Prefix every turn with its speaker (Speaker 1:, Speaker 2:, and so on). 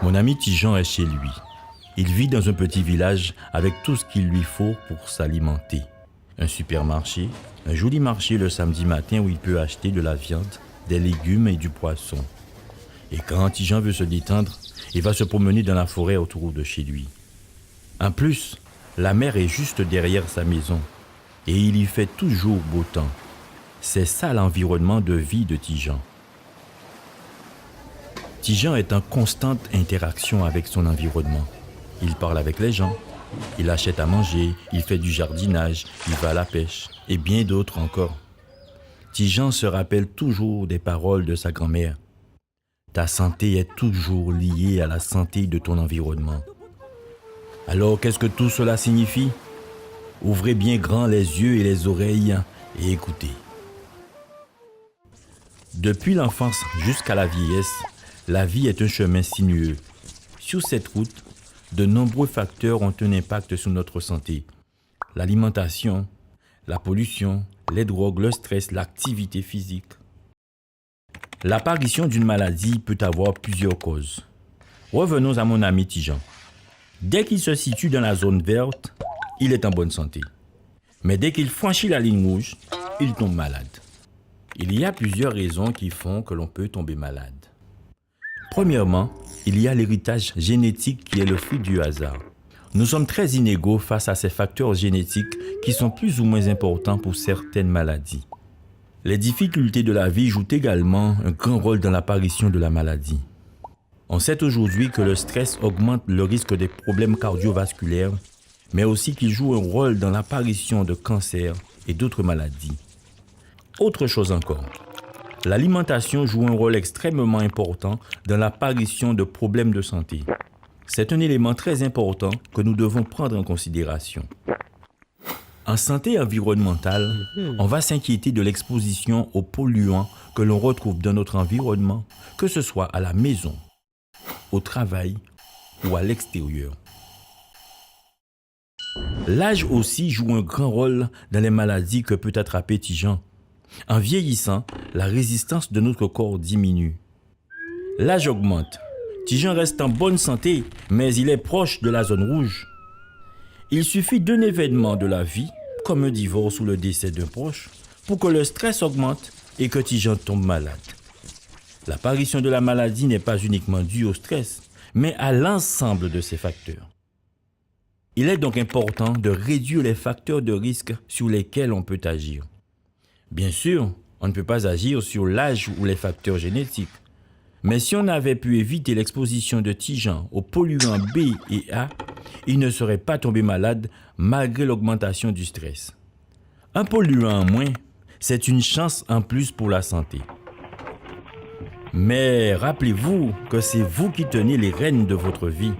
Speaker 1: Mon ami Tijan est chez lui. Il vit dans un petit village avec tout ce qu'il lui faut pour s'alimenter. Un supermarché, un joli marché le samedi matin où il peut acheter de la viande, des légumes et du poisson. Et quand Tijan veut se détendre, il va se promener dans la forêt autour de chez lui. En plus, la mer est juste derrière sa maison et il y fait toujours beau temps. C'est ça l'environnement de vie de Tijan. Tijan est en constante interaction avec son environnement. Il parle avec les gens, il achète à manger, il fait du jardinage, il va à la pêche et bien d'autres encore. Tijan se rappelle toujours des paroles de sa grand-mère. Ta santé est toujours liée à la santé de ton environnement. Alors, qu'est-ce que tout cela signifie? Ouvrez bien grand les yeux et les oreilles et écoutez. Depuis l'enfance jusqu'à la vieillesse, la vie est un chemin sinueux. Sur cette route, de nombreux facteurs ont un impact sur notre santé. L'alimentation, la pollution, les drogues, le stress, l'activité physique. L'apparition d'une maladie peut avoir plusieurs causes. Revenons à mon ami Tijan. Dès qu'il se situe dans la zone verte, il est en bonne santé. Mais dès qu'il franchit la ligne rouge, il tombe malade. Il y a plusieurs raisons qui font que l'on peut tomber malade. Premièrement, il y a l'héritage génétique qui est le fruit du hasard. Nous sommes très inégaux face à ces facteurs génétiques qui sont plus ou moins importants pour certaines maladies. Les difficultés de la vie jouent également un grand rôle dans l'apparition de la maladie. On sait aujourd'hui que le stress augmente le risque des problèmes cardiovasculaires, mais aussi qu'il joue un rôle dans l'apparition de cancers et d'autres maladies. Autre chose encore, l'alimentation joue un rôle extrêmement important dans l'apparition de problèmes de santé. C'est un élément très important que nous devons prendre en considération. En santé environnementale, on va s'inquiéter de l'exposition aux polluants que l'on retrouve dans notre environnement, que ce soit à la maison, au travail ou à l'extérieur. L'âge aussi joue un grand rôle dans les maladies que peut attraper Tijan. En vieillissant, la résistance de notre corps diminue. L'âge augmente. Tijan reste en bonne santé, mais il est proche de la zone rouge. Il suffit d'un événement de la vie, comme un divorce ou le décès d'un proche, pour que le stress augmente et que Tijan tombe malade. L'apparition de la maladie n'est pas uniquement due au stress, mais à l'ensemble de ces facteurs. Il est donc important de réduire les facteurs de risque sur lesquels on peut agir. Bien sûr, on ne peut pas agir sur l'âge ou les facteurs génétiques. Mais si on avait pu éviter l'exposition de Tijan aux polluants B et A, il ne serait pas tombé malade malgré l'augmentation du stress. Un polluant en moins, c'est une chance en plus pour la santé. Mais rappelez-vous que c'est vous qui tenez les rênes de votre vie.